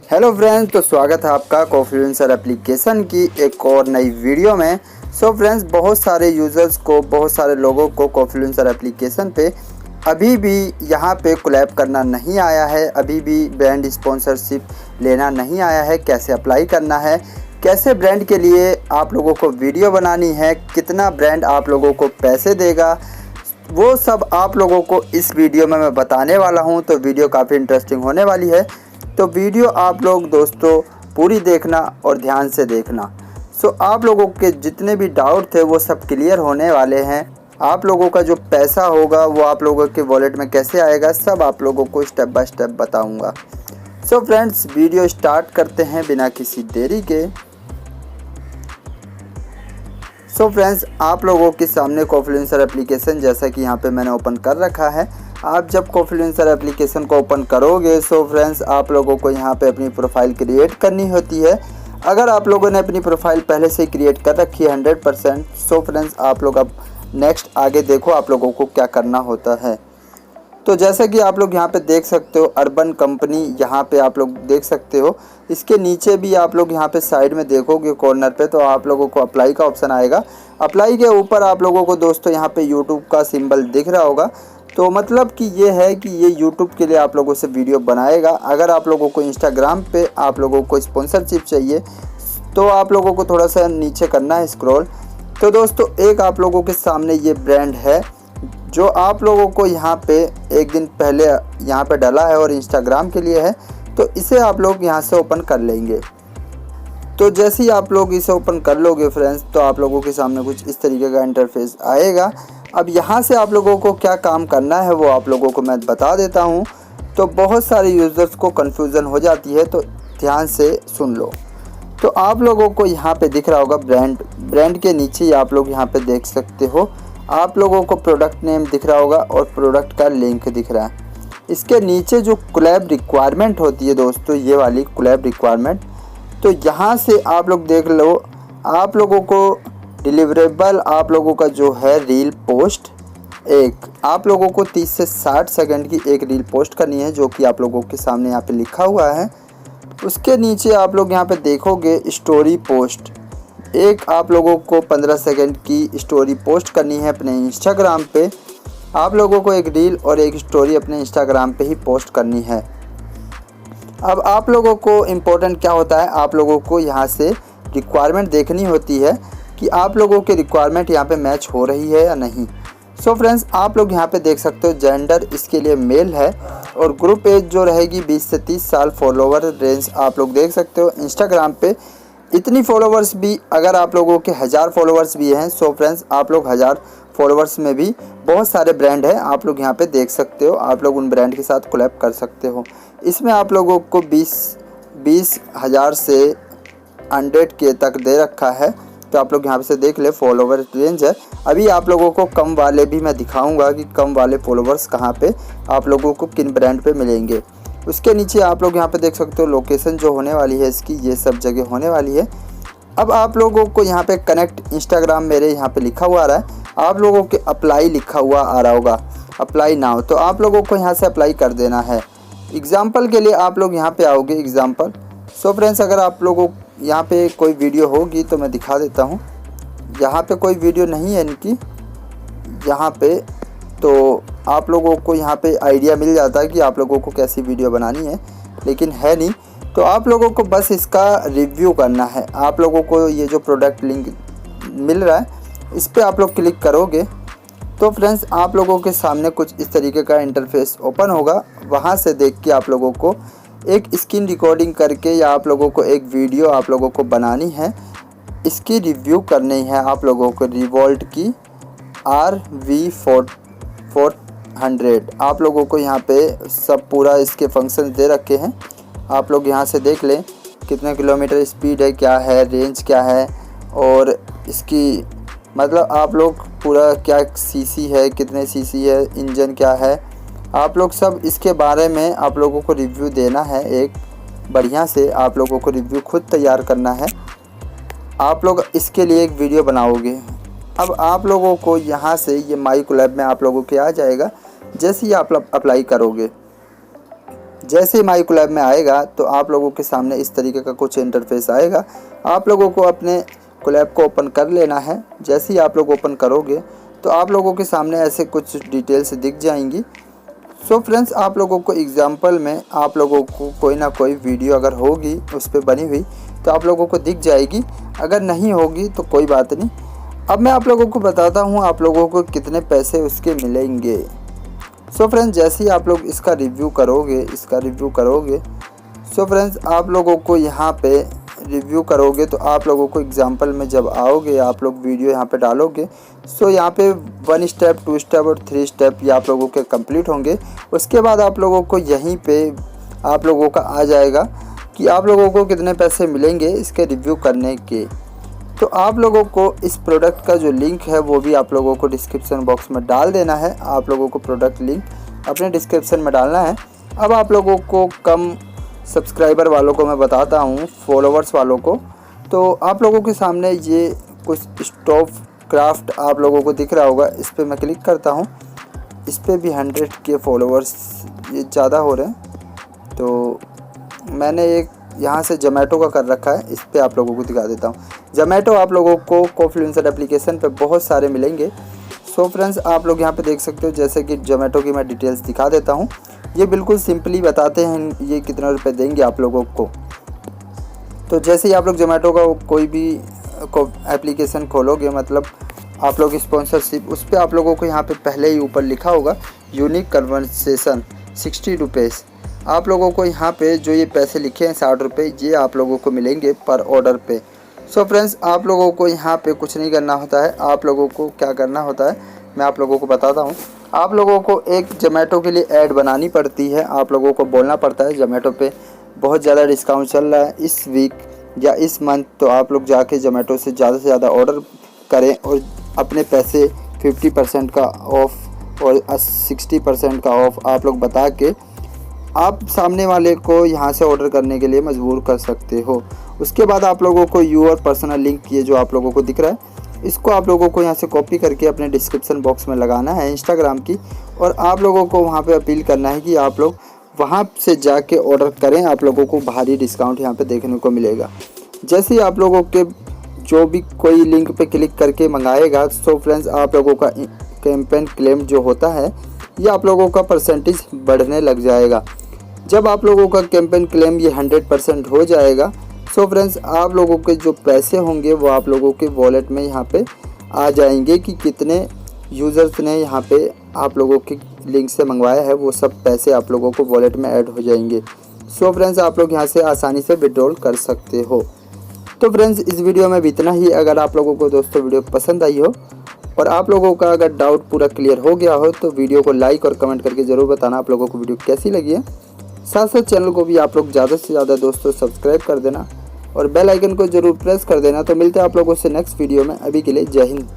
Hello friends, तो स्वागत है आपका कॉन्फ्लुएंसर एप्लीकेशन की एक और नई वीडियो में। सो फ्रेंड्स, बहुत सारे यूज़र्स को, बहुत सारे लोगों को कॉन्फ्लुएंसर एप्लीकेशन पे अभी भी यहाँ पे कोलैब करना नहीं आया है, अभी भी ब्रांड स्पॉन्सरशिप लेना नहीं आया है। कैसे अप्लाई करना है, कैसे ब्रांड के लिए आप लोगों को वीडियो बनानी है, कितना ब्रांड आप लोगों को पैसे देगा, वो सब आप लोगों को इस वीडियो में मैं बताने वाला हूँ। तो वीडियो काफ़ी इंटरेस्टिंग होने वाली है, तो वीडियो आप लोग दोस्तों पूरी देखना और ध्यान से देखना। सो आप लोगों के जितने भी डाउट थे वो सब क्लियर होने वाले हैं। आप लोगों का जो पैसा होगा वो आप लोगों के वॉलेट में कैसे आएगा, सब आप लोगों को स्टेप बाय स्टेप बताऊंगा। सो फ्रेंड्स, वीडियो स्टार्ट करते हैं बिना किसी देरी के। सो फ्रेंड्स, आप लोगों के सामने कॉन्फ्लुएंसर एप्लीकेशन जैसा कि यहाँ पे मैंने ओपन कर रखा है। आप जब कॉन्फ्लुएंसर एप्लीकेशन को ओपन करोगे, सो फ्रेंड्स आप लोगों को यहाँ पे अपनी प्रोफाइल क्रिएट करनी होती है। अगर आप लोगों ने अपनी प्रोफाइल पहले से क्रिएट कर रखी है 100%, सो फ्रेंड्स आप लोग अब नेक्स्ट आगे देखो आप लोगों को क्या करना होता है। तो जैसा कि आप लोग यहाँ पे देख सकते हो, अर्बन कंपनी यहाँ पे आप लोग देख सकते हो। इसके नीचे भी आप लोग यहाँ पे साइड में देखोगे कॉर्नर पे, तो आप लोगों को अप्लाई का ऑप्शन आएगा। अप्लाई के ऊपर आप लोगों को दोस्तों यहाँ पे यूट्यूब का सिंबल दिख रहा होगा। तो मतलब कि ये है कि ये यूट्यूब के लिए आप लोगों से वीडियो बनाएगा। अगर आप लोगों को इंस्टाग्राम पे आप लोगों को स्पॉन्सरशिप चाहिए तो आप लोगों को थोड़ा सा नीचे करना है स्क्रॉल। तो दोस्तों एक आप लोगों के सामने ये ब्रांड है जो आप लोगों को यहाँ पे एक दिन पहले यहाँ पे डाला है और इंस्टाग्राम के लिए है। तो इसे आप लोग यहाँ से ओपन कर लेंगे। तो जैसे ही आप लोग इसे ओपन कर लोगे फ्रेंड्स, तो आप लोगों के सामने कुछ इस तरीके का इंटरफेस आएगा। अब यहाँ से आप लोगों को क्या काम करना है वो आप लोगों को मैं बता देता हूँ। तो बहुत सारे यूज़र्स को कन्फ्यूज़न हो जाती है, तो ध्यान से सुन लो। तो आप लोगों को यहाँ पे दिख रहा होगा ब्रांड के नीचे ही आप लोग यहाँ पे देख सकते हो। आप लोगों को प्रोडक्ट नेम दिख रहा होगा और प्रोडक्ट का लिंक दिख रहा है। इसके नीचे जो कोलैब रिक्वायरमेंट होती है दोस्तों, ये वाली कोलैब रिक्वायरमेंट, तो यहाँ से आप लोग देख लो। आप लोगों को डिलीवरेबल आप लोगों का जो है रील पोस्ट, एक आप लोगों को 30 से 60 सेकंड की एक रील पोस्ट करनी है, जो कि आप लोगों के सामने यहाँ पे लिखा हुआ है। उसके नीचे आप लोग यहाँ पे देखोगे स्टोरी पोस्ट, एक आप लोगों को 15 सेकंड की स्टोरी पोस्ट करनी है अपने इंस्टाग्राम पे। आप लोगों को एक रील और एक स्टोरी अपने इंस्टाग्राम पे ही पोस्ट करनी है। अब आप लोगों को इम्पोर्टेंट क्या होता है, आप लोगों को यहाँ से रिक्वायरमेंट देखनी होती है कि आप लोगों के रिक्वायरमेंट यहाँ पे मैच हो रही है या नहीं। सो फ्रेंड्स, आप लोग यहाँ पे देख सकते हो जेंडर इसके लिए मेल है और ग्रुप एज जो रहेगी 20 से 30 साल। फॉलोवर रेंज आप लोग देख सकते हो इंस्टाग्राम पे इतनी फॉलोवर्स भी, अगर आप लोगों के 1000 फॉलोवर्स भी हैं, सो फ्रेंड्स आप लोग 1000 फॉलोवर्स में भी बहुत सारे ब्रांड हैं आप लोग यहाँ पे देख सकते हो। आप लोग उन ब्रांड के साथ कोलैब कर सकते हो। इसमें आप लोगों को 20,000 से 100K तक दे रखा है। तो आप लोग यहाँ से देख ले, फॉलोवर रेंज है। अभी आप लोगों को कम वाले भी मैं दिखाऊंगा कि कम वाले फॉलोवर्स कहाँ पे आप लोगों को किन ब्रांड पे मिलेंगे। उसके नीचे आप लोग यहाँ पे देख सकते हो लोकेशन जो होने वाली है इसकी, ये सब जगह होने वाली है। अब आप लोगों को यहाँ पे कनेक्ट इंस्टाग्राम मेरे यहाँ पे लिखा हुआ आ रहा है, आप लोगों के अप्लाई लिखा हुआ आ रहा होगा, अप्लाई नाउ। तो आप लोगों को यहाँ से अप्लाई कर देना है। एग्जाम्पल के लिए आप लोग यहाँ पे आओगे, एग्जाम्पल। सो फ्रेंड्स, अगर आप लोगों यहाँ पे कोई वीडियो होगी तो मैं दिखा देता हूँ। यहाँ पे कोई वीडियो नहीं है इनकी यहाँ पे, तो आप लोगों को यहाँ पे आइडिया मिल जाता है कि आप लोगों को कैसी वीडियो बनानी है, लेकिन है नहीं। तो आप लोगों को बस इसका रिव्यू करना है। आप लोगों को ये जो प्रोडक्ट लिंक मिल रहा है इस पर आप लोग क्लिक करोगे तो फ्रेंड्स आप लोगों के सामने कुछ इस तरीके का इंटरफेस ओपन होगा। वहाँ से देख के आप लोगों को एक स्क्रीन रिकॉर्डिंग करके या आप लोगों को एक वीडियो आप लोगों को बनानी है, इसकी रिव्यू करनी है आप लोगों को। रिवॉल्ट की RV400 आप लोगों को यहाँ पे सब पूरा इसके फंक्शन दे रखे हैं। आप लोग यहाँ से देख लें कितने किलोमीटर स्पीड है, क्या है रेंज, क्या है, और इसकी मतलब आप लोग पूरा क्या सीसी है, कितने सीसी है, इंजन क्या है, आप लोग सब इसके बारे में आप लोगों को रिव्यू देना है। एक बढ़िया से आप लोगों को रिव्यू खुद तैयार करना है। आप लोग इसके लिए एक वीडियो बनाओगे। अब आप लोगों को यहाँ से ये माई कोलैब में आप लोगों के आ जाएगा। जैसे ही आप अप्लाई करोगे, जैसे ही माई कोलैब में आएगा तो आप लोगों के सामने इस तरीके का कुछ इंटरफेस आएगा। आप लोगों को अपने कोलैब को ओपन कर लेना है। जैसे ही आप लोग ओपन करोगे तो आप लोगों के सामने ऐसे कुछ डिटेल्स दिख जाएंगी। सो फ्रेंड्स, आप लोगों को एग्जांपल में आप लोगों को कोई ना कोई वीडियो अगर होगी उस पर बनी हुई तो आप लोगों को दिख जाएगी, अगर नहीं होगी तो कोई बात नहीं। अब मैं आप लोगों को बताता हूँ आप लोगों को कितने पैसे उसके मिलेंगे। सो फ्रेंड्स, जैसे ही आप लोग इसका रिव्यू करोगे सो फ्रेंड्स, आप लोगों को यहाँ पे रिव्यू करोगे तो आप लोगों को एग्जांपल में जब आओगे आप लोग वीडियो यहाँ पे डालोगे। सो यहाँ पे 1 स्टेप 2 स्टेप और 3 स्टेप ये आप लोगों के कंप्लीट होंगे। उसके बाद आप लोगों को यहीं पे आप लोगों का आ जाएगा कि आप लोगों को कितने पैसे मिलेंगे इसके रिव्यू करने के। तो आप लोगों को इस प्रोडक्ट का जो लिंक है वो भी आप लोगों को डिस्क्रिप्शन बॉक्स में डाल देना है। आप लोगों को प्रोडक्ट लिंक अपने डिस्क्रिप्शन में डालना है। अब आप लोगों को कम सब्सक्राइबर वालों को मैं बताता हूँ, फॉलोवर्स वालों को, तो आप लोगों के सामने ये कुछ स्टॉप क्राफ्ट आप लोगों को दिख रहा होगा। इस पर मैं क्लिक करता हूँ। इस पर भी 100 के फॉलोवर्स ये ज़्यादा हो रहे हैं। तो मैंने एक यहाँ से जोमेटो का कर रखा है, इस पर आप लोगों को दिखा देता हूँ। जोमेटो आप लोगों को कॉफ्लुएंसर एप्लीकेशन पे बहुत सारे मिलेंगे। सो फ्रेंड्स, आप लोग यहाँ पे देख सकते हो, जैसे कि जोमेटो की मैं डिटेल्स दिखा देता हूँ। ये बिल्कुल सिंपली बताते हैं ये कितना रुपए देंगे आप लोगों को। तो जैसे ही आप लोग जोमेटो का कोई भी एप्लीकेशन खोलोगे, मतलब आप लोग स्पॉन्सरशिप, उस पर आप लोगों को यहाँ पे पहले ही ऊपर लिखा होगा यूनिक कन्वर्सेशन 60 रुपीज़। आप लोगों को यहाँ पे जो ये पैसे लिखे हैं 60 रुपये, ये आप लोगों को मिलेंगे पर ऑर्डर पे। सो फ्रेंड्स, आप लोगों को यहाँ पे कुछ नहीं करना होता है। आप लोगों को क्या करना होता है मैं आप लोगों को बताता हूँ। आप लोगों को एक जोमेटो के लिए ऐड बनानी पड़ती है। आप लोगों को बोलना पड़ता है जोमेटो पे बहुत ज़्यादा डिस्काउंट चल रहा है इस वीक या इस मंथ, तो आप लोग जाके जोमेटो से ज़्यादा ऑर्डर करें और अपने पैसे 50% का ऑफ और 60% का ऑफ आप लोग बता के आप सामने वाले को यहाँ से ऑर्डर करने के लिए मजबूर कर सकते हो। उसके बाद आप लोगों को यूर पर्सनल लिंक ये जो आप लोगों को दिख रहा है, इसको आप लोगों को यहाँ से कॉपी करके अपने डिस्क्रिप्शन बॉक्स में लगाना है इंस्टाग्राम की, और आप लोगों को वहाँ पे अपील करना है कि आप लोग वहाँ से जाके ऑर्डर करें। आप लोगों को भारी डिस्काउंट यहाँ पे देखने को मिलेगा। जैसे ही आप लोगों के जो भी कोई लिंक पे क्लिक करके मंगाएगा, सो फ्रेंड्स, आप लोगों का कैंपेन क्लेम जो होता है ये आप लोगों का परसेंटेज बढ़ने लग जाएगा। जब आप लोगों का कैंपेन क्लेम ये 100% हो जाएगा, सो फ्रेंड्स, आप लोगों के जो पैसे होंगे वो आप लोगों के वॉलेट में यहाँ पे आ जाएंगे कि कितने यूज़र्स ने यहाँ पे आप लोगों के लिंक से मंगवाया है, वो सब पैसे आप लोगों को वॉलेट में ऐड हो जाएंगे। सो फ्रेंड्स, आप लोग यहाँ से आसानी से विड्रॉल कर सकते हो। तो फ्रेंड्स, इस वीडियो में भी इतना ही। अगर आप लोगों को दोस्तों वीडियो पसंद आई हो और आप लोगों का अगर डाउट पूरा क्लियर हो गया हो तो वीडियो को लाइक और कमेंट करके ज़रूर बताना आप लोगों को वीडियो कैसी लगी है। साथ साथ चैनल को भी आप लोग ज़्यादा से ज़्यादा दोस्तों सब्सक्राइब कर देना और बेल आइकन को ज़रूर प्रेस कर देना। तो मिलते हैं आप लोगों से नेक्स्ट वीडियो में। अभी के लिए जय हिंद।